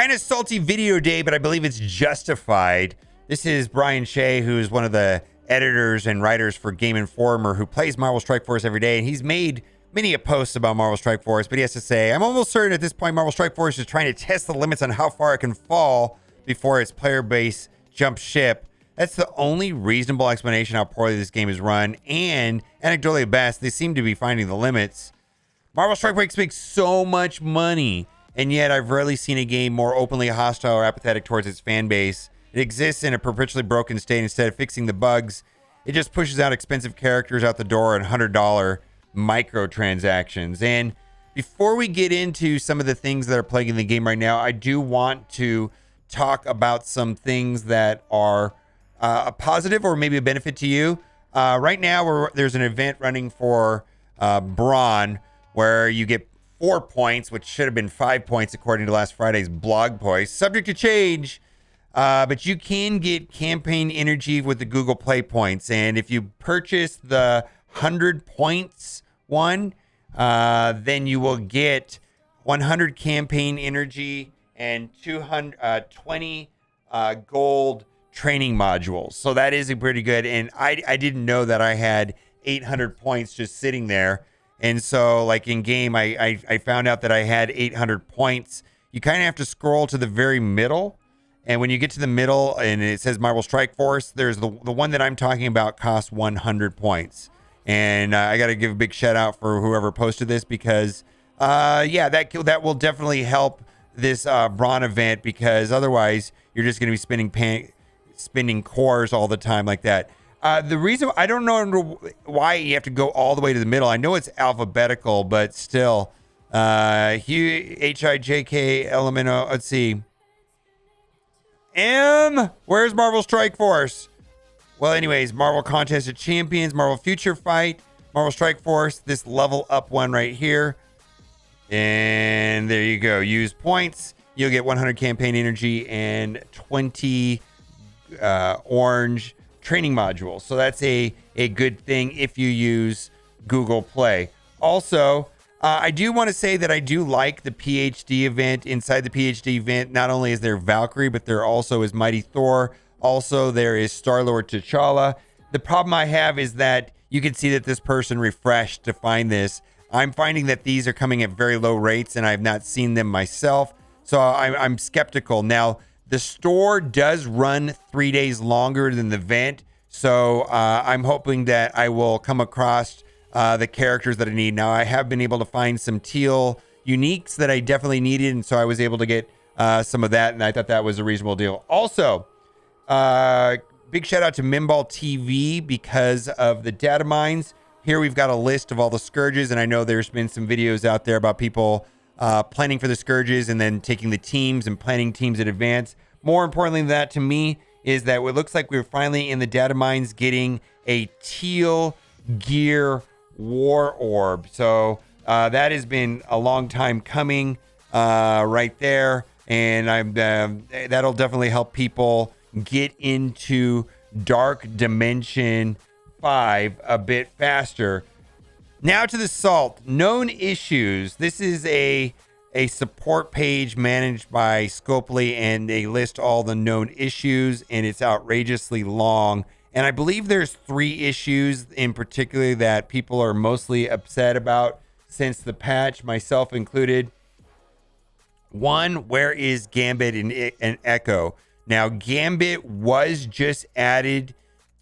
Kind of salty video day, but I believe it's justified. This is Brian Shea, who is one of the editors and writers for Game Informer, who plays Marvel Strike Force every day, and he's made many posts about Marvel Strike Force, but he has to say, I'm almost certain at this point Marvel Strike Force is trying to test the limits on how far it can fall before its player base jumps ship. That's the only reasonable explanation how poorly this game is run, and anecdotally at best, they seem to be finding the limits. Marvel Strike Force makes so much money, and yet I've rarely seen a game more openly hostile or apathetic towards its fan base. It exists in a perpetually broken state. Instead of fixing the bugs, it just pushes out expensive characters out the door and $100 microtransactions. And before we get into some of the things that are plaguing the game right now, I do want to talk about some things that are a positive or maybe a benefit to you. Right now, there's an event running for Braun where you get 4 points, which should have been 5 points according to last Friday's blog post. Subject to change, but you can get campaign energy with the Google Play points. And if you purchase the 100 points one, then you will get 100 campaign energy and 220 gold training modules. So that is a pretty good. And I didn't know that I had 800 points just sitting there. And so like in game, I found out that I had 800 points. You kind of have to scroll to the very middle. And when you get to the middle and it says Marvel Strike Force, there's the one that I'm talking about costs 100 points. And I got to give a big shout out for whoever posted this because, that will definitely help this Braun event, because otherwise you're just going to be spinning cores all the time like that. The reason I don't know why you have to go all the way to the middle. I know it's alphabetical, but still, HIJK Elemento. Let's see. Where's Marvel Strike Force? Well, anyways, Marvel Contest of Champions, Marvel Future Fight, Marvel Strike Force, this level up one right here. And there you go. Use points. You'll get 100 campaign energy and 20 orange training modules. So that's a good thing if you use Google Play. Also, I do want to say that I do like the PhD event. Inside the PhD event, not only is there Valkyrie, but there also is Mighty Thor. Also, there is Star-Lord T'Challa. The problem I have is that you can see that this person refreshed to find this. I'm finding that these are coming at very low rates, and I have not seen them myself. So I'm skeptical. Now, the store does run 3 days longer than the event. So I'm hoping that I will come across the characters that I need. Now, I have been able to find some teal uniques that I definitely needed. And so I was able to get some of that. And I thought that was a reasonable deal. Also, big shout out to Minball TV because of the data mines. Here we've got a list of all the Scourges. And I know there's been some videos out there about people planning for the Scourges and then taking the teams and planning teams in advance. More importantly than that to me is that it looks like we're finally in the data mines getting a teal gear war orb. So that has been a long time coming right there. And that'll definitely help people get into Dark Dimension 5 a bit faster. Now to the Salt. Known issues. This is a support page managed by Scopely, and they list all the known issues, and it's outrageously long. And I believe there's 3 issues in particular that people are mostly upset about since the patch, myself included. One, where is Gambit and Echo? Now, Gambit was just added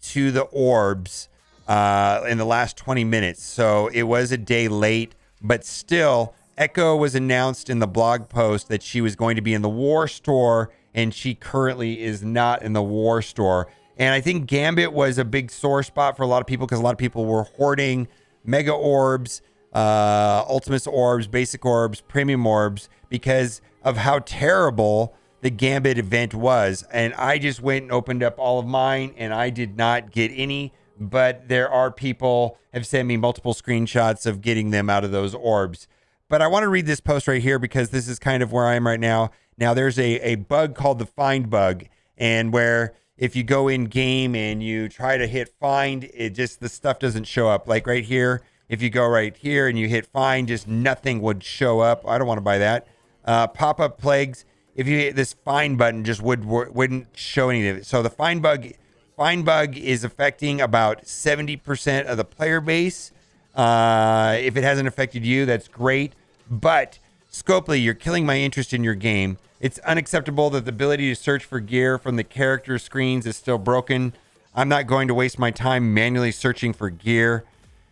to the orbs in the last 20 minutes. So it was a day late, but still, Echo was announced in the blog post that she was going to be in the War Store, and she currently is not in the War Store. And I think Gambit was a big sore spot for a lot of people because a lot of people were hoarding Mega Orbs, Ultimates Orbs, Basic Orbs, Premium Orbs because of how terrible the Gambit event was. And I just went and opened up all of mine, and I did not get any. But there are people have sent me multiple screenshots of getting them out of those orbs. But I want to read this post right here because this is kind of where I am right now. Now, there's a bug called the find bug, and where if you go in game and you try to hit find, it just, the stuff doesn't show up. Like right here, if you go right here and you hit find, just nothing would show up. I don't want to buy that. Pop-up plagues. if you hit this find button, just wouldn't show any of it. So the find bug is affecting about 70% of the player base. If it hasn't affected you, that's great. But Scopely, you're killing my interest in your game. It's unacceptable that the ability to search for gear from the character screens is still broken. I'm not going to waste my time manually searching for gear.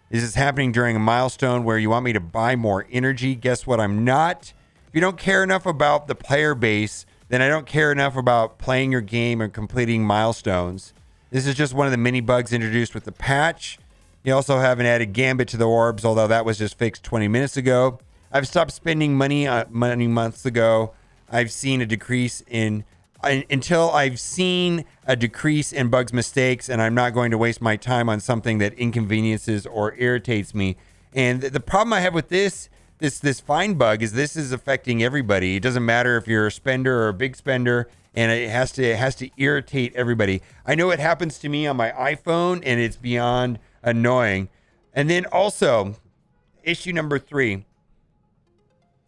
This is happening during a milestone where you want me to buy more energy. Guess what? I'm not. If you don't care enough about the player base, then I don't care enough about playing your game and completing milestones. This is just one of the many bugs introduced with the patch. You also haven't added Gambit to the orbs, although that was just fixed 20 minutes ago. I've stopped spending money months ago. I've seen a decrease in until I've seen a decrease in bugs mistakes, and I'm not going to waste my time on something that inconveniences or irritates me. And the problem I have with this find bug is this is affecting everybody. It doesn't matter if you're a spender or a big spender, and it has to irritate everybody. I know it happens to me on my iPhone, and it's beyond annoying. And then also, issue number 3.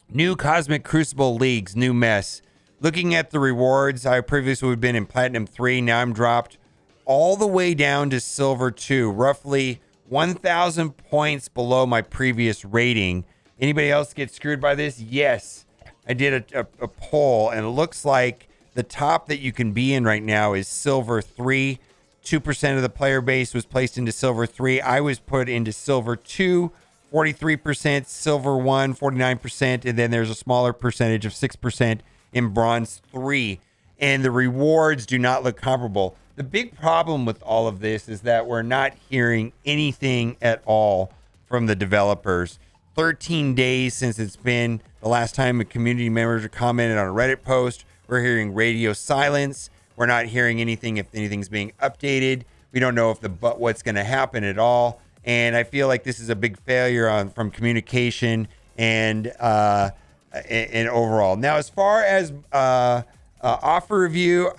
New Cosmic Crucible Leagues, new mess. Looking at the rewards, I previously would have been in Platinum 3. Now I'm dropped all the way down to Silver 2, roughly 1,000 points below my previous rating. Anybody else get screwed by this? Yes. I did a poll, and it looks like the top that you can be in right now is Silver 3. 2% of the player base was placed into Silver 3. I was put into Silver 2. 43%, Silver 1, 49%, and then there's a smaller percentage of 6% in Bronze 3. And the rewards do not look comparable. The big problem with all of this is that we're not hearing anything at all from the developers. 13 days since it's been the last time a community member commented on a Reddit post. We're hearing radio silence. We're not hearing anything if anything's being updated. We don't know if what's going to happen at all. And I feel like this is a big failure from communication and overall. Now, as far as offer review,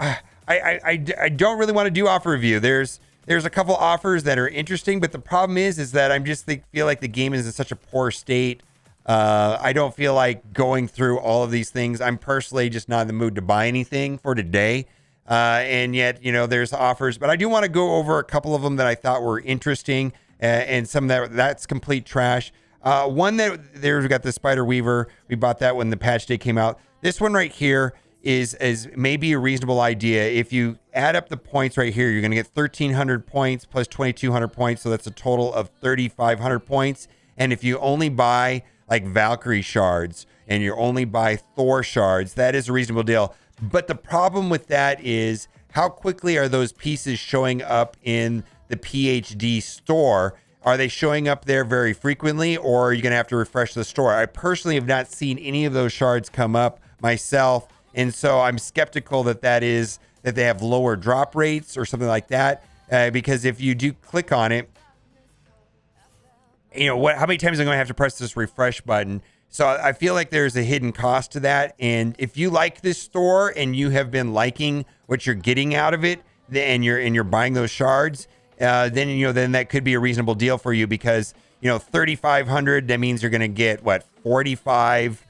I don't really want to do offer review. There's a couple offers that are interesting, but the problem is that I'm just feel like the game is in such a poor state. I don't feel like going through all of these things. I'm personally just not in the mood to buy anything for today. And yet, there's offers, but I do want to go over a couple of them that I thought were interesting. And some that's complete trash. One that we got the Spider Weaver. We bought that when the patch day came out. This one right here is maybe a reasonable idea. If you add up the points right here, you're going to get 1,300 points plus 2,200 points. So that's a total of 3,500 points. And if you only buy like Valkyrie shards and you only buy Thor shards, that is a reasonable deal. But the problem with that is how quickly are those pieces showing up in the PhD store? Are they showing up there very frequently, or are you going to have to refresh the store? I personally have not seen any of those shards come up myself, and so I'm skeptical that they have lower drop rates or something like that, because if you do click on it, how many times am I going to have to press this refresh button? So I feel like there's a hidden cost to that, and if you like this store and you have been liking what you're getting out of it, and you're buying those shards, then that could be a reasonable deal for you, because 3,500, that means you're going to get 45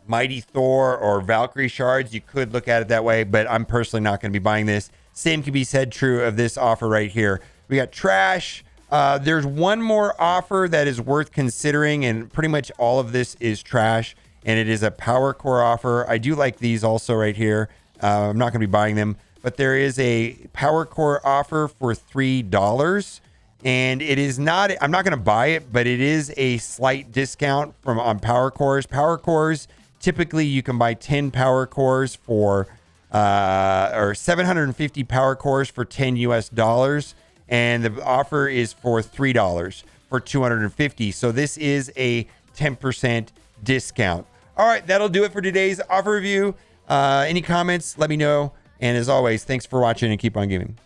Mighty Thor or Valkyrie shards. You could look at it that way, but I'm personally not going to be buying this. Same can be said true of this offer right here. We got trash. There's one more offer that is worth considering, and pretty much all of this is trash, and it is a power core offer. I do like these also right here. I'm not going to be buying them. But there is a power core offer for $3, and it is not, I'm not going to buy it, but it is a slight discount on power cores. Power cores, typically you can buy 10 power cores for, or 750 power cores for $10 US, and the offer is for $3 for 250. So this is a 10% discount. All right, that'll do it for today's offer review. Any comments, let me know. And as always, thanks for watching and keep on gaming.